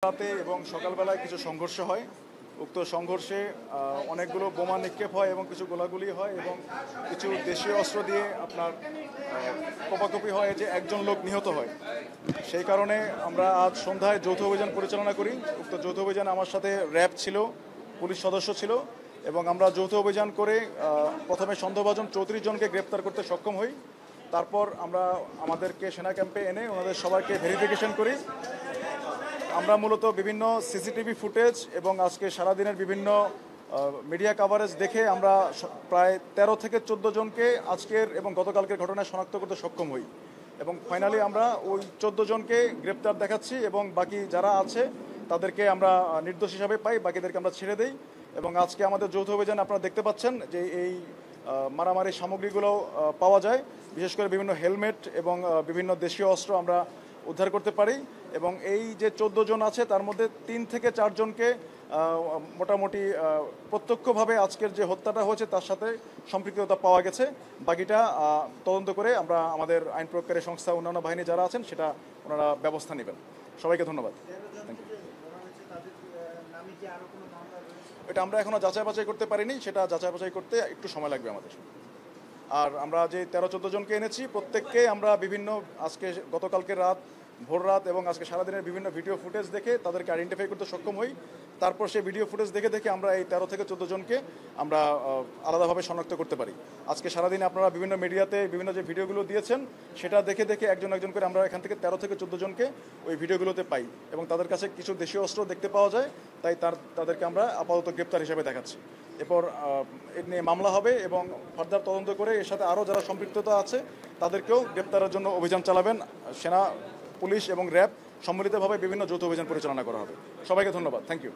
রাতে এবং সকালবেলায় কিছু সংঘর্ষ হয়। উক্ত সংঘর্ষে অনেকগুলো বোমা নিক্ষেপ হয় এবং কিছু গোলাগুলি হয় এবং কিছু দেশীয় অস্ত্র দিয়ে আপনার কোপাকুপি হয়, যে একজন লোক নিহত হয়। সেই কারণে আমরা আজ সন্ধ্যায় যৌথ অভিযান পরিচালনা করি। উক্ত যৌথ অভিযানে আমার সাথে র্যাব ছিল, পুলিশ সদস্য ছিল এবং আমরা যৌথ অভিযান করে প্রথমে সন্দেহভাজন 34 জনকে গ্রেপ্তার করতে সক্ষম হই। তারপর আমরা আমাদেরকে সেনা ক্যাম্পে এনে ওনাদের সবাইকে ভেরিফিকেশন করি। আমরা মূলত বিভিন্ন সিসিটিভি ফুটেজ এবং আজকে সারাদিনের বিভিন্ন মিডিয়া কাভারেজ দেখে আমরা প্রায় 13 থেকে 14 জনকে আজকের এবং গতকালকের ঘটনায় শনাক্ত করতে সক্ষম হই এবং ফাইনালি আমরা ওই 14 জনকে গ্রেপ্তার দেখাচ্ছি এবং বাকি যারা আছে তাদেরকে আমরা নির্দোষ হিসাবে পাই, বাকিদেরকে আমরা ছেড়ে দেই। এবং আজকে আমাদের যৌথ অভিযান আপনারা দেখতে পাচ্ছেন যে এই মারামারি সামগ্রীগুলো পাওয়া যায়, বিশেষ করে বিভিন্ন হেলমেট এবং বিভিন্ন দেশীয় অস্ত্র আমরা উদ্ধার করতে পারি। এবং এই যে 14 জন আছে তার মধ্যে 3 থেকে 4 জনকে মোটামুটি প্রত্যক্ষভাবে আজকের যে হত্যাটা হয়েছে তার সাথে সম্পৃক্ততা পাওয়া গেছে। বাকিটা তদন্ত করে আমরা আমাদের আইন প্রয়োগকারী সংস্থা অন্যান্য বাহিনী যারা আছেন সেটা ওনারা ব্যবস্থা নেবেন। সবাইকে ধন্যবাদ। এটা আমরা এখনও যাচাই বাছাই করতে পারিনি, সেটা যাচাই বাছাই করতে একটু সময় লাগবে আমাদের। আর আমরা যে 13-14 জনকে এনেছি প্রত্যেককে আমরা বিভিন্ন আজকে গতকালকে রাত ভোর রাত এবং আজকে সারাদিনের বিভিন্ন ভিডিও ফুটেজ দেখে তাদেরকে আইডেন্টিফাই করতে সক্ষম হই। তারপর সেই ভিডিও ফুটেজ দেখে দেখে আমরা এই 13 থেকে 14 জনকে আমরা আলাদাভাবে শনাক্ত করতে পারি। আজকে সারাদিনে আপনারা বিভিন্ন মিডিয়াতে বিভিন্ন যে ভিডিওগুলো দিয়েছেন সেটা দেখে দেখে একজন একজন করে আমরা এখান থেকে 13 থেকে 14 জনকে ওই ভিডিওগুলোতে পাই এবং তাদের কাছে কিছু দেশীয় অস্ত্র দেখতে পাওয়া যায়, তাই তাদেরকে আমরা আপাতত গ্রেপ্তার হিসেবে দেখাচ্ছি। এরপর এ নিয়ে মামলা হবে এবং ফার্দার তদন্ত করে এর সাথে আরও যারা সম্পৃক্ততা আছে তাদেরকেও গ্রেপ্তারের জন্য অভিযান চালাবেন। সেনা, পুলিশ এবং র্যাব সম্মিলিতভাবে বিভিন্ন যৌথ অভিযান পরিচালনা করা হবে। সবাইকে ধন্যবাদ। Thank you.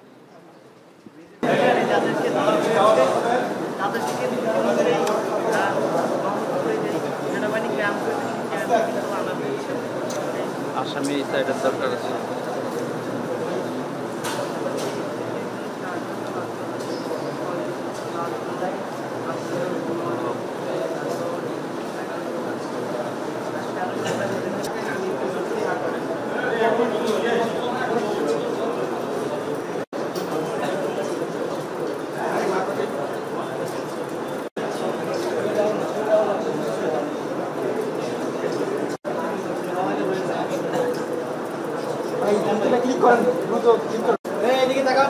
আসামি সাইডের দরকার আছে। ক্লিক করেন দ্রুত, ক্লিক করেন। এদিকে তাকাও।